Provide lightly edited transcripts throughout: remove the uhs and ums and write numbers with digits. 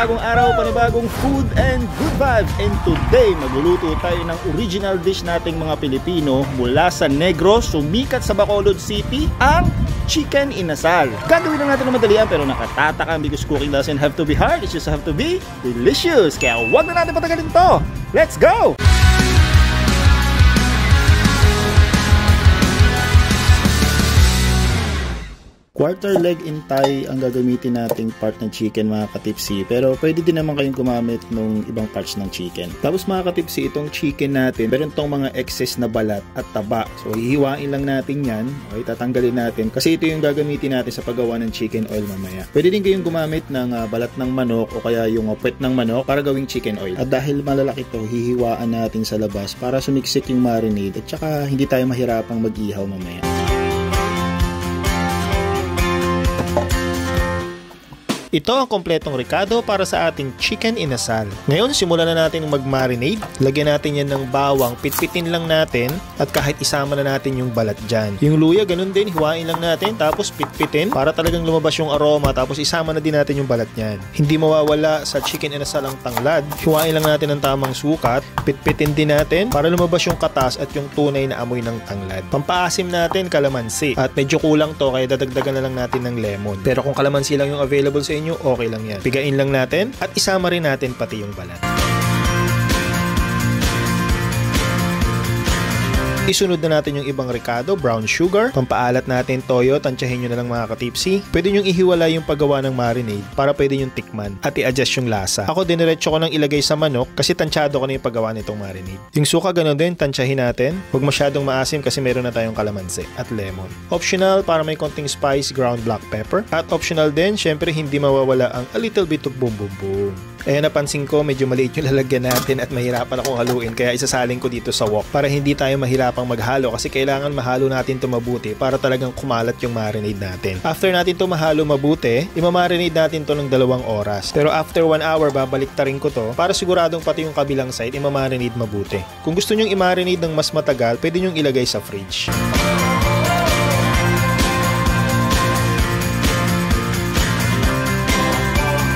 panibagong araw, panibagong food and good vibes. And today, magluluto tayo ng original dish nating mga Pilipino mula sa Negros, sumikat sa Bacolod City, ang chicken inasal. Gagawin lang natin na madalian pero nakatatakam because cooking doesn't have to be hard, it just have to be delicious. Kaya wag na natin patagalin to. Let's go! Quarter leg in thigh ang gagamitin nating part ng chicken, mga katipsi. Pero pwede din naman kayong gumamit ng ibang parts ng chicken. Tapos mga katipsi, itong chicken natin, meron tong mga excess na balat at taba. So hihiwain lang natin yan. Okay, tatanggalin natin. Kasi ito yung gagamitin natin sa paggawa ng chicken oil mamaya. Pwede din kayong gumamit ng balat ng manok o kaya yung puwet ng manok para gawing chicken oil. At dahil malalaki to, hihiwaan natin sa labas para sumiksik yung marinade at saka hindi tayo mahirapang mag-ihaw mamaya. Ito ang kompletong rekado para sa ating chicken inasal. Ngayon, simulan na natin mag-marinate. Lagyan natin yan ng bawang, pitpitin lang natin at kahit isama na natin yung balat dyan. Yung luya, ganun din, hiwain lang natin tapos pitpitin para talagang lumabas yung aroma tapos isama na din natin yung balat niyan. Hindi mawawala sa chicken inasal ang tanglad. Hiwain lang natin ng tamang sukat, pitpitin din natin para lumabas yung katas at yung tunay na amoy ng tanglad. Pampaasim natin, kalamansi. At medyo kulang to kaya dadagdagan na lang natin ng lemon. Pero kung kalamansi lang yung available sa inyo, okay lang yan. Pigain lang natin at isama rin natin pati yung balat. Isunod na natin yung ibang rekado, brown sugar, pampaalat natin toyo, tansyahin nyo na lang mga katipsi. Pwede nyo ihiwala yung paggawa ng marinade para pwede nyo tikman at i-adjust yung lasa. Ako diniretso ko nang ilagay sa manok kasi tansyado ko na yung paggawa nitong marinade. Yung suka ganun din, tansyahin natin. Huwag masyadong maasim kasi meron na tayong kalamansi at lemon. Optional para may konting spice, ground black pepper. At optional din, syempre hindi mawawala ang a little bit of boom boom boom. Ayan, napansin ko medyo maliit yung lalagyan natin at mahirapan akong haluin kaya isasaling ko dito sa wok para hindi tayo mahirapang maghalo kasi kailangan mahalo natin ito mabuti para talagang kumalat yung marinade natin. After natin ito mahalo mabuti, imamarinade natin to ng 2 oras. Pero after 1 hour, babaliktarin ko to para siguradong pati yung kabilang side imamarinade mabuti. Kung gusto nyong imarinade ng mas matagal, pwede nyong ilagay sa fridge.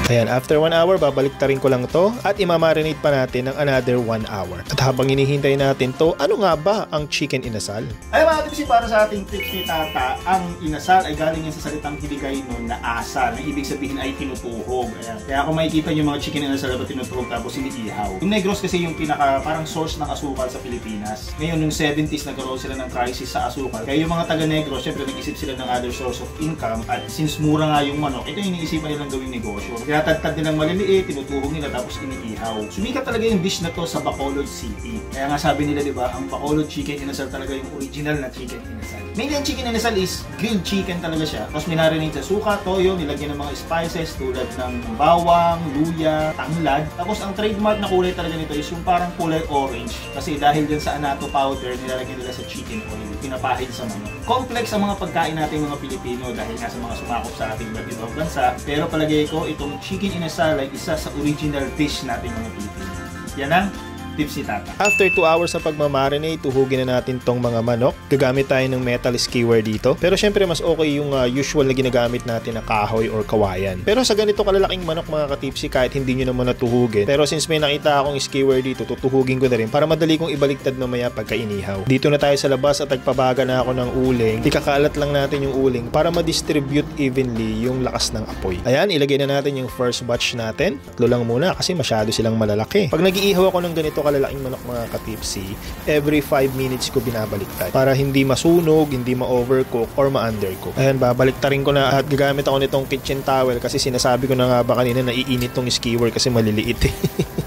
Ayan, after 1 hour, babaliktarin ko lang to at imamarinate pa natin ng another 1 hour. At habang hinihintay natin to, ano nga ba ang chicken inasal? Ay mga tipsi, para sa ating tips ni Tata, ang inasal ay galing yan sa salitang Hiligay nun na asa, na ibig sabihin ay tinutuhog. Ayan. Kaya kung makikita nyo mga chicken inasal na tinutuhog tapos iniihaw. Yung Negros kasi yung pinaka parang source ng asukal sa Pilipinas. Ngayon, nung 70s, nagkaroon sila ng crisis sa asukal. Kaya yung mga taga Negros, syempre nag-isip sila ng other source of income at since mura nga yung manok, ito yung iniisipan nilang gawing negosyo. Tadtad nilang maliliit, tinutuhog nila tapos iniihaw. Sumikat talaga yung dish na to sa Bacolod City. Kaya nga sabi nila, di ba, ang Bacolod chicken inasal talaga yung original na chicken inasal. Mainly ang chicken inasal is grilled chicken talaga siya. Tapos minarinate sa suka, toyo, nilagyan ng mga spices tulad ng bawang, luya, tanglad. Tapos ang trademark na kulay talaga nito is yung parang kulay orange. Kasi dahil dyan sa annatto powder, nilalagyan nila sa chicken oil, pinapahid sa manok. Complex ang mga pagkain natin mga Pilipino dahil nga sa mga sumakop sa ating iba't ibang bansa. Pero palagay ko, itong chicken inasal ay isa sa original dish natin mga Pilipino. Yan ang tips ni Tata. After 2 hours sa pagmamarinate, tuhugin na natin tong mga manok. Gagamit tayo ng metal skewer dito. Pero syempre mas okay yung usual na ginagamit natin na kahoy or kawayan. Pero sa ganito kalalaking manok mga katipsi, kahit hindi nyo naman natuhugin. Pero since may nakita akong skewer dito, tutuhugin ko na rin para madali kong ibaliktad mamaya pagka inihaw. Dito na tayo sa labas at nagpabaga na ako ng uling. Ikakaalat lang natin yung uling para ma-distribute evenly yung lakas ng apoy. Ayan, ilagay na natin yung first batch natin. Tatlo lang muna kasi masyado silang malalaki. Pag nag-iihaw ako ng ganito kalalaking manok mga katipsi, every 5 minutes ko binabaliktad para hindi masunog, hindi ma-overcook or ma-undercook. Ayan, babaliktarin ko na at gagamit ako nitong kitchen towel kasi sinasabi ko na nga ba kanina na iinit tong skewer kasi maliliit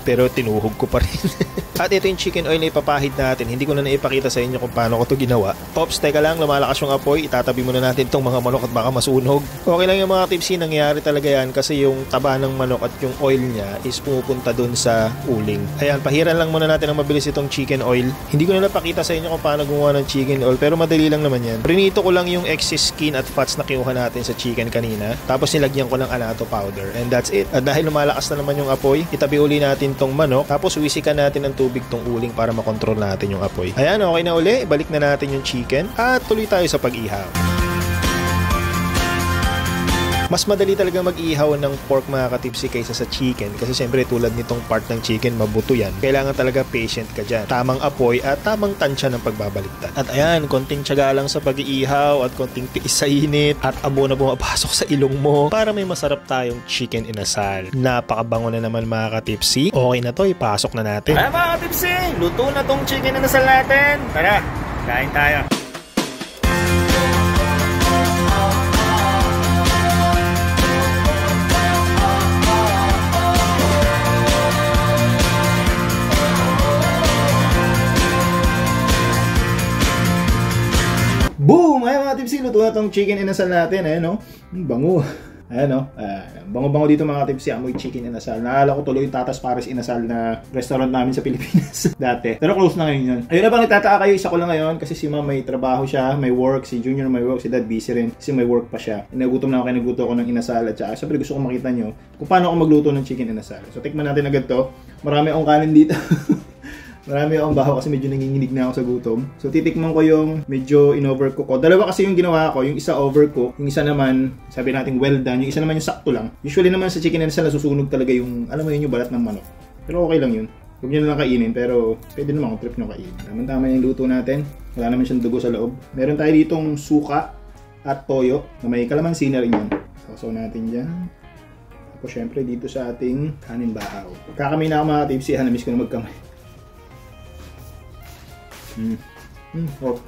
pero tinuhog ko pa rin. At ito yung chicken oil na ipapahid natin. Hindi ko na naipakita sa inyo kung paano ko to ginawa. Pops, teka lang, lumalakas yung apoy. Itatabi muna natin itong mga manok at baka masunog. Okay lang yung mga tipsy, nangyayari talaga yan kasi yung taba ng manok at yung oil niya is pumupunta dun sa uling. Ayan, pahiran lang muna natin ang mabilis itong chicken oil. Hindi ko na napakita sa inyo kung paano gumawa ng chicken oil pero madali lang naman yan. Prinito ko lang yung excess skin at fats na kinuha natin sa chicken kanina. Tapos nilagyan ko ng annatto powder. And that's it. At dahil lumalakas na naman yung apoy, itabi uli natin tong manok. Tapos wisikan natin ng tubig tong uling para makontrol natin yung apoy. Ayan, okay na uli. Balik na natin yung chicken at tuloy tayo sa pag-ihaw. Mas madali talaga mag-ihaw ng pork mga katipsi kaysa sa chicken kasi syempre tulad nitong part ng chicken mabuto yan. Kailangan talaga patient ka dyan. Tamang apoy at tamang tansya ng pagbabaliktad. At ayan, konting tiyaga lang sa pag-iihaw at konting tiis sa init at abo na bumapasok sa ilong mo para may masarap tayong chicken inasal. Napakabango na naman mga katipsi. Okay na to, ipasok na natin. Ay mga katipsi, luto na tong chicken inasal natin. Tara, kain tayo. Boom! Ayan mga tipsy, luto na tong chicken inasal natin. Ayan no? Bango. Ayan no? Bango-bango dito mga tipsy, amoy chicken inasal. Naalala ko tuloy yung Tatas Paris Inasal na restaurant namin sa Pilipinas dati. Pero close na ngayon yun. Ayun na bang nagtataka kayo, isa ko lang ngayon kasi si ma'am may trabaho siya, may work, si Junior may work, si dad busy rin kasi may work pa siya. Nagutom na ako, nagluto ako ng inasal at saka syempre gusto ko makita nyo kung paano ako magluto ng chicken inasal. So tikman natin agad to. Marami akong kanin dito. Marami akong baho kasi medyo nanginginig na ako sa gutom. So titikman ko yung medyo in-overcook ko. Dalawa kasi yung ginawa ko, yung isa overcook, yung isa naman, sabi natin well done, yung isa naman yung sakto lang. Usually naman sa chicken inasal nasusunog talaga yung, alam mo yun, yung balat ng manok. Pero okay lang yun. Huwag nyo na lang kainin, pero pwede naman kung trip nyo kainin. Tama-tama yung luto natin. Wala naman siyang dugo sa loob. Meron tayo ditong suka at toyo na may kalamansi na rin yun. Sausaw natin dyan. Tapos syempre dito sa ating kanin bahaw. Kakamay na ako mga tipsy, namiss ko na magkamay. Oh.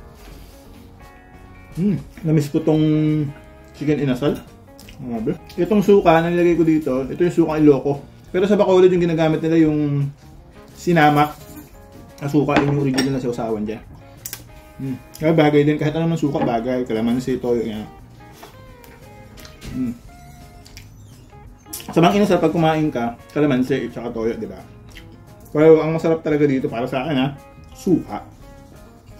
Namiss ko tong chicken inasal. Grabe. Itong suka na nilagay ko dito, ito yung suka Ilocos. Pero sa Bacolod yung ginagamit nila yung sinamak na suka, yung original na sausawan dyan. Kaya bagay din, kahit anong suka bagay, kalamansi, toyo yan. Sa mga inasal pag kumain ka, kalamansi at saka toyo, di ba? Pero ang masarap talaga dito para sa akin ha, suka.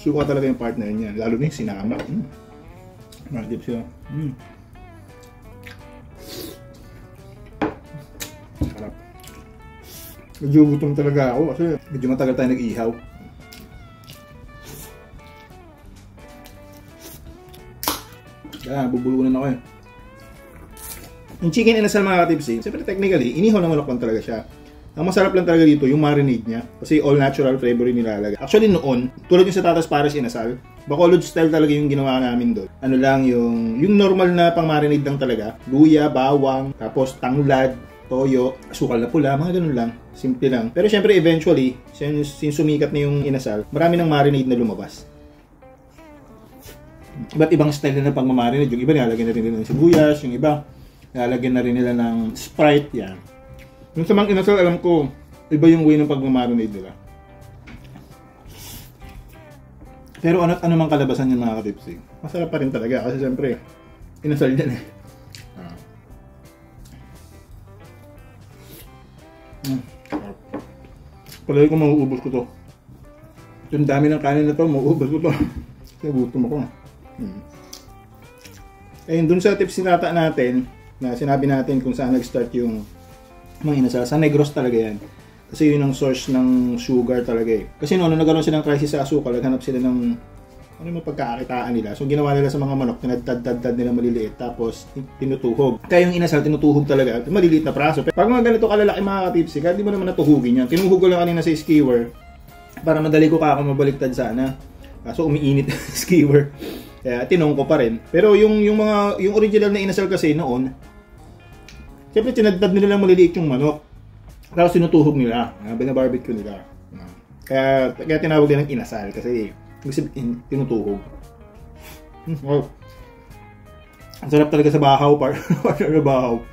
Suka talaga yung partner niya, lalo na yung sinama. Magdip siya. Sarap. Medyo gutom talaga ako kasi medyo matagal tayo nag-ihaw. Kaya bubulunan ako eh. Yung chicken inasal mga katipsi, siyempre technically, inihaw na manok lang talaga siya. Ang masarap lang talaga dito, yung marinade niya. Kasi all natural flavor yung nilalagay. Actually noon, tulad yung sa Tatas Paris Inasal, Bacolod style talaga yung ginawa namin doon. Ano lang, yung normal na pang marinade lang talaga. Luya, bawang, tapos tanglad, toyo, asukal na pula, mga ganun lang. Simple lang. Pero syempre eventually, since sumikat na yung inasal, marami ng marinade na lumabas. Iba't ibang style na pang marinade. Yung iba nilalagyan na rin nila ng sibuyas, yung iba nilalagyan na rin nila ng Sprite, yan. Yung sa mga inasal, alam ko, iba yung way ng pagmamarinade nila. Pero ano mang kalabasan yan mga katipsi, masarap pa rin talaga kasi siyempre, inasal yan eh. Palagi ko mauubos ko to. Yung dami ng kanin na to, mauubos ko to. Kasi gutom ako. Ayun, dun sa tips sinata natin, na sinabi natin kung saan nag-start yung mga inasal. Sa Negros talaga yan. Kasi yun ang source ng sugar talaga eh. Kasi noon, nagkaroon sila ng crisis sa asukal, naghanap sila ng ano yung pagkakakitaan nila. So ginawa nila sa mga manok, tinadtad nila maliliit, tapos tinutuhog. Kaya yung inasal, tinutuhog talaga. Maliliit na praso. Pag mga ganito kalalaki mga katipsi, kahit di mo naman natuhugin yan. Tinuhog ko lang kanina sa skewer para madali ko ako mabaliktad sana. So umiinit skewer. Kaya tinong ko pa rin. Pero yung original na inasal kasi noon, siyempre, tinagdad nila lang maliliit yung manok. Tapos sinutuhog nila. Binabarbecue nila. Kaya tinawag din ng inasal kasi tinutuhog. Wow. Ang sarap talaga sa bahaw. Partner bahaw.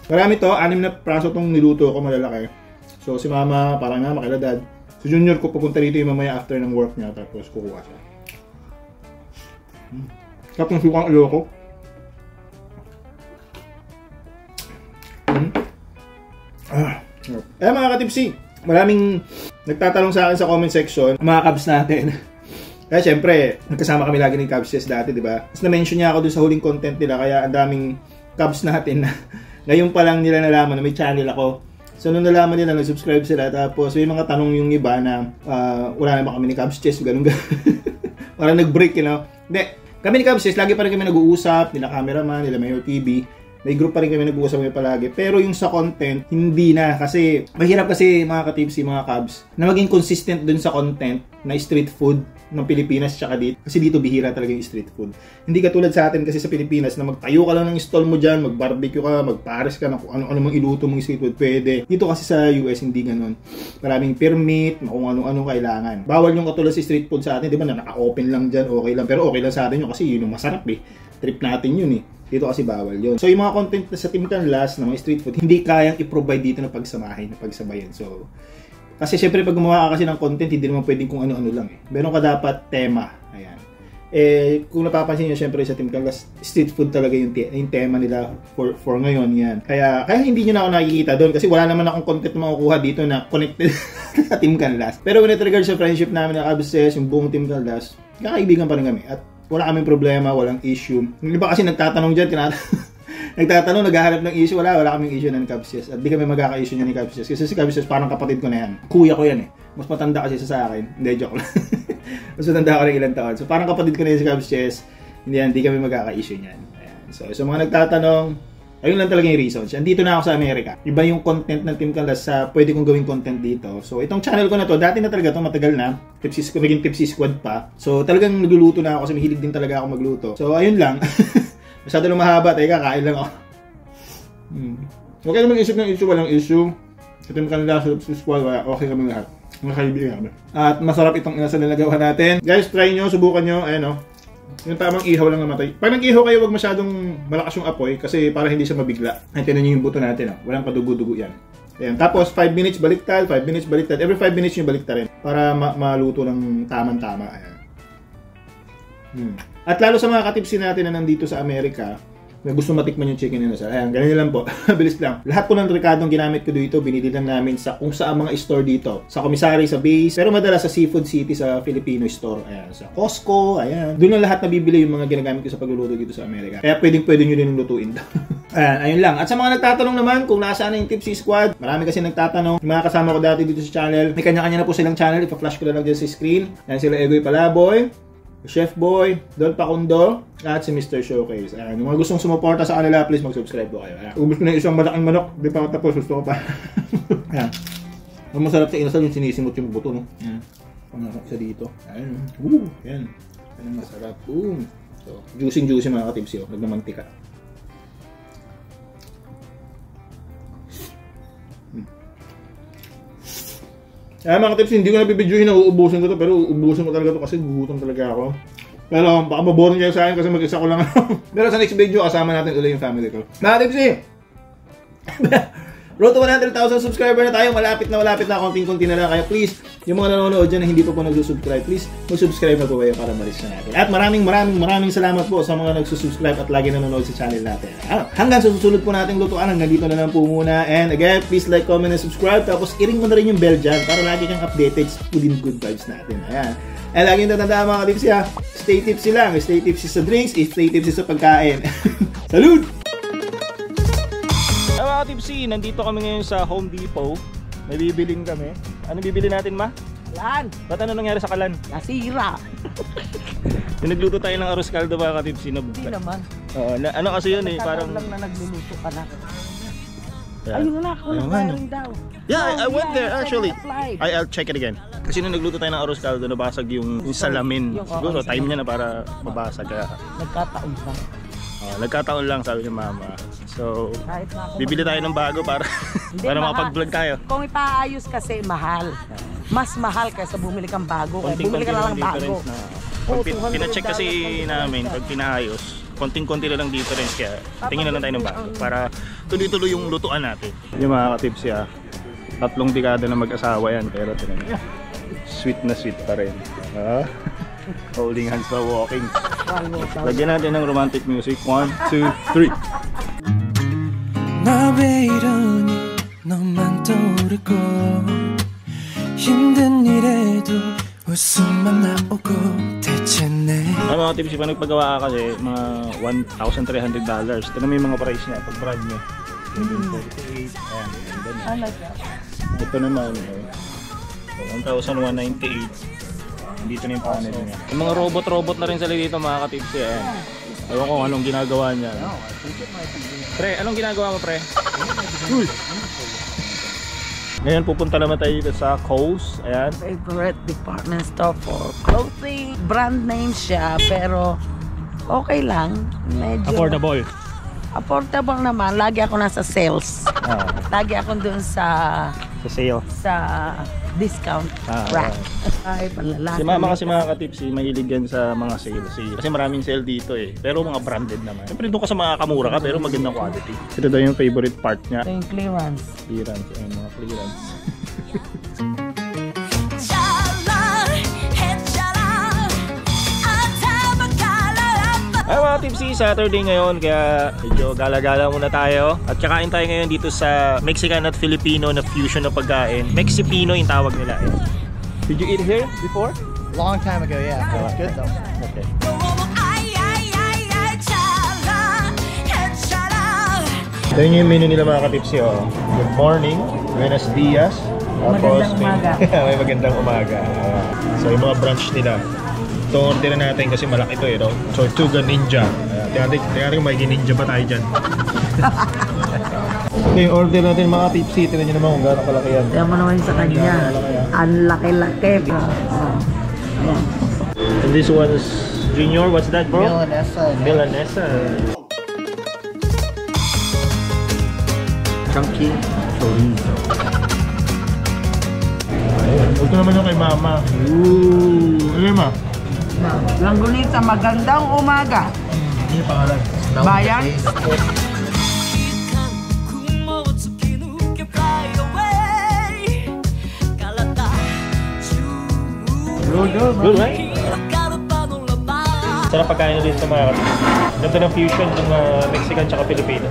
Marami to. 6 na praso tong niluto ko malalaki. So si mama, parang nga makila dad. Si Junior ko pupunta rito yung mamaya after ng work niya. Tapos kukuha siya. Sarap ng sukang Ilocos. Mga katipsi, maraming nagtatanong sa akin sa comment section, mga Cubs natin. Kaya syempre, nagkasama kami lagi ni Cubs Chess dati, di ba? Tapos na-mention niya ako dun sa huling content nila, kaya ang daming Cubs natin na ngayon pa lang nila nalaman na may channel ako. So nung nalaman nila, nag-subscribe sila, tapos may mga tanong yung iba na wala naman kami ni Cubs Chess, ganun. Parang nag-break, you know? Hindi, Kami ni Cubs, lagi pa rin kami nag-uusap, nila cameraman, nila Mayor TV. May group pa rin kami nag-uusap kami palagi. Pero yung sa content, hindi na. Kasi mahirap kasi mga ka-tipsy, mga Cubs, na maging consistent dun sa content na street food ng Pilipinas tsaka dito. Kasi dito bihira talaga yung street food. Hindi katulad sa atin kasi sa Pilipinas na magtayo ka lang ng stall mo dyan, mag-barbecue ka, mag-pares ka, kung ano-ano mang iluto mong street food, pwede. Dito kasi sa US hindi ganun. Maraming permit, kung ano-ano kailangan. Bawal yung katulad sa street food sa atin, di ba na naka-open lang dyan, okay lang. Pero okay lang sa atin yun kasi yun yung masarap eh. Trip natin yun eh. Dito kasi bawal yun. So yung mga content na sa Team Canlas na mga street food, hindi kayang i-provide dito na pagsamahin, na pagsabayan. So, kasi syempre pag gumawa ka kasi ng content, hindi naman pwedeng kung ano-ano lang eh. Meron ka dapat tema. Ayan. Kung napapansin nyo syempre sa Team Canlas, street food talaga yung tema nila for ngayon yan. Kaya hindi nyo na ako nakikita doon kasi wala naman akong content na makukuha dito na connected sa Team Canlas. Pero with regard sa friendship namin na Cubses, yung buong Team Canlas, kakaibigan pa rin kami. At wala kaming problema, walang issue. Yung iba kasi nagtatanong dyan, nagtatanong, naghahanap ng issue, wala kaming issue ng Cubses. At di kami magkaka-issue niya ni Cubses. Kasi si Cubses parang kapatid ko na yan. Kuya ko yan eh. Mas matanda kasi sa akin. Hindi, joke lang. Mas matanda ko rin ilang taon. So parang kapatid ko na yan si Cubses. Hindi kami magkaka-issue niyan. Ayan. So mga nagtatanong, ayun lang talaga yung reasons. Andito na ako sa Amerika. Iba yung content ng Team Canlas sa pwede kong gawing content dito. So itong channel ko na to, dati na talaga to, matagal na. Naging Tipsy Squad pa. So talagang nagluluto na ako kasi mahilig din talaga ako magluto. So ayun lang. Masyado na mahaba. Teka, kain lang ako. Okay naman isip ng issue, walang issue. Sa Team Canlas, sa Tipsy Squad, okay kami lahat. Mga kaibigan kami. At masarap itong inasal na nagawa natin. Guys, try nyo, subukan nyo. Ayan o. Yung tamang ihaw lang namatay. Pag nag-ihaw kayo, wag masyadong malakas yung apoy kasi para hindi siya mabigla. Ay, tinan nyo yung buto natin. Walang padugo-dugo yan. Ayan. Tapos 5 minutes baliktad, 5 minutes baliktad. Every 5 minutes yung baliktarin para maluto ng tamang-tama. Ayan. At lalo sa mga katipsi natin na nandito sa Amerika, na gusto matikman yung chicken inasal. Ayan, ganyan lang po. Bilis lang. Lahat po ng rekadong ginamit ko dito, binili lang namin sa kung saan mga store dito. Sa Commissary, sa Base, pero madalas sa Seafood City, sa Filipino store. Ayan, sa Costco, ayan. Doon na lahat nabibili yung mga ginagamit ko sa pagluluto dito sa Amerika. Kaya pwede nyo din lutuin daw. Ayan, ayun lang. At sa mga nagtatanong naman kung nasaan na yung Tipsy Squad, marami kasi nagtatanong. Yung mga kasama ko dati dito sa channel, may kanya-kanya na po silang channel. Ipa-flash ko na lang dyan sa screen. Ayan sila Egoy Palaboy, Chef Boy, Don Pacundo, at si Mr. Showcase. Ayan, yung mga gustong sumuporta sa kanila, please mag-subscribe po kayo. Ayan, ubus ko na yung isang malaking manok, di pa tapos, gusto ko pa. Ayan. Ang masarap sa inasal yung sinisimot yung buto, no? Ayan. Pangarap sa dito. Ayan. Ayan. Ayan, masarap. So, juicy mga katipsy, oh. Nagmamantika. Ayan mga tips, hindi ko nabibidyohin na uubusin ko to, pero uubusin ko talaga to kasi gugutom talaga ako. Pero baka maboring kayo sa akin kasi mag-isa ko lang ako. Pero sa next video, kasama natin ulit yung family ko. Mga tips road to 100,000 subscriber na tayo. Malapit na, konting-konti na lang. Kaya please, yung mga nanonood dyan na hindi pa po nagsusubscribe, please, mag-subscribe na po kayo para malis na natin. At maraming salamat po sa mga nagsusubscribe at lagi nanonood sa channel natin. Hanggang sa susunod po nating lutuan, hanggang dito na lang po muna. And again, please like, comment, and subscribe. Tapos i-ring mo na rin yung bell dyan para lagi kang updated within good vibes natin. Ayan. And laging tatandaan mga tipsy ha, stay tipsy lang. Stay tipsy sa drinks, stay tipsy sa pagkain. Salud! Mga tipsy, nandito kami ngayon sa Home Depot. May bibiling kami. Ano bibili natin, ma? Kalan. Ba't ano nangyari sa kalan? Nasira. Nagluto tayo ng arroz caldo mga katipsy na Hindi naman. ano kasi yun eh, parang... lang na nagluluto ka na. Yeah. Ayun na, meron daw. Yeah, I went there actually. I'll check it again. Kasi nung nagluto tayo ng arroz caldo, nabasag yung salamin. Siguro time niya na para mabasag. Nagkataon pa. Nagkataon lang, sabi ni mama. So, bibili tayo ng bago para para makapag-vlog tayo. Kung ipaayos kasi mahal. Mas mahal kaysa bumili kang bago. Bumili ka na lang bago. Pina-check kasi namin pag pinaayos, konting-konti na lang difference, kaya tingin na lang tayo ng bago para tuloy-tuloy yung lutuan natin. Yung mga ka-tips ya, 3 dekada na mag-asawa yan, pero tinanong, sweet na sweet pa rin. Holding hands pa, walking. Lagyan natin ng romantic music. 1, 2, 3. 나 왜 이러니 너만 떠오르고 힘든 일에도 웃음만 나오고 대체 내 mga tips, pa nagpagawa ka kasi mga $1,300. Ito na may mga price niya pag brand nyo. 148. Ayan. Ito naman 1,198. Dito na yung panel niya. Yung mga robot-robot na rin sila dito mga katipsi. Ewan ko anong ginagawa niya. Pre, anong ginagawa mo, pre? Uy! Ngayon pupunta naman tayo dito sa Kohl's. Ayan. Favorite department store for clothing. Brand name siya, pero okay lang. Medyo Affordable. affordable naman. Lagi ako nasa sales. Lagi ako dun sa sale. Sa discount rack. Ay, panlalaki. Si mama kasi mga katipsi, mahilig yan sa mga sale. Kasi maraming sale dito pero mga branded naman. Siyempre doon ka sa mga kamura ka pero magandang quality. Ito daw yung favorite part niya. Ito yung clearance. Clearance, mga clearance. Ay mga tipsy, Saturday ngayon kaya medyo gala-gala muna tayo. At kakain tayo ngayon dito sa Mexican at Filipino na fusion na pagkain. Mexipino yung tawag nila Did you eat here before? Long time ago, yeah. It was good though. Okay. Ito yung menu nila mga katipsy. Good morning, buenos dias. Magandang umaga. May magandang umaga. So yung mga brunch nila. Ito orderin natin kasi malaki ito So Tortuga Ninja. Tingnan kung magiging ninja ba tayo dyan. Okay, order natin mga tipsy. Tingnan nyo naman kung gano'ng kalaki yan. Tingnan mo naman sa kanya. Ang laki-laki. And this one's Junior. What's that, bro? Milanesa. Milanesa. Chunky chorizo. Ito naman yung kay Mama. Ooh. Ano Ma? Langgunita, magandang umaga. Ano yung pangalan? Bayan. Good, right? Sarap pagkain din sa mga ganda ng fusion ng Mexican tsaka Filipino.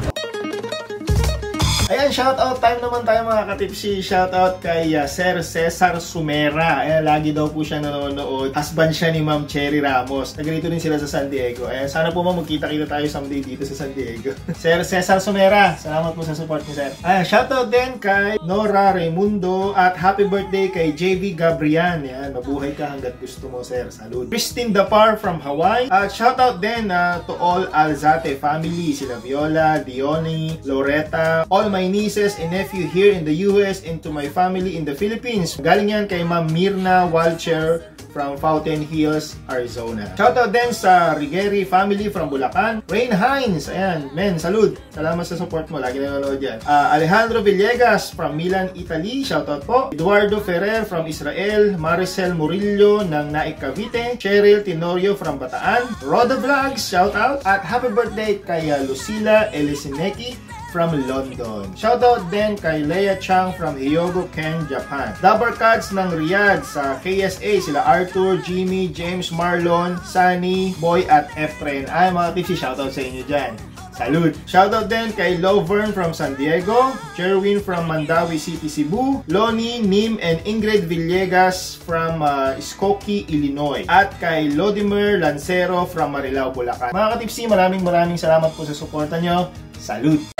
Ayan, shoutout time naman tayo mga katipsi. Shoutout kay Sir Cesar Sumera. Ayan, lagi daw po siya nanonood. Husband siya ni Ma'am Cherry Ramos. Nagrito din sila sa San Diego. Ayan, sana po magkita-kita tayo someday dito sa San Diego. Sir Cesar Sumera, salamat po sa support niyo, sir. Ayan, shoutout din kay Nora Raimundo at happy birthday kay JV Gabrian. Ayan, mabuhay ka hanggat gusto mo, sir. Salud. Christine Dapar from Hawaii. At shoutout din to all Alzate family. Sila Viola, Diony, Loretta, all my nieces and nephew here in the US and to my family in the Philippines. Galing yan kay Ma'am Mirna Walcher from Fountain Hills, Arizona. Shoutout din sa Rigeri family from Bulacan. Rain Hines, ayan, men, salud. Salamat sa support mo, lagi nanonood yan. Alejandro Villegas from Milan, Italy, shoutout po. Eduardo Ferrer from Israel. Maricel Murillo ng Naik Cavite. Cheryl Tenorio from Bataan. Roda Vlogs, shoutout. At happy birthday kay Lucila Elisineki from London. Shoutout din kay Leia Chang from Hyogo, Ken, Japan. Dabber Cats ng Riyadh sa KSA, sila Arthur, Jimmy, James, Marlon, Sunny, Boy at Efren. Ay mga tipsy, shoutout sa inyo dyan. Salud! Shoutout din kay Lovern from San Diego, Jerwin from Mandawi City, Cebu, Lonnie, Nim, and Ingrid Villegas from Skokie, Illinois, at kay Lodimer Lancero from Marilao, Bulacan. Mga katipsi, maraming salamat po sa suporta nyo. Salud!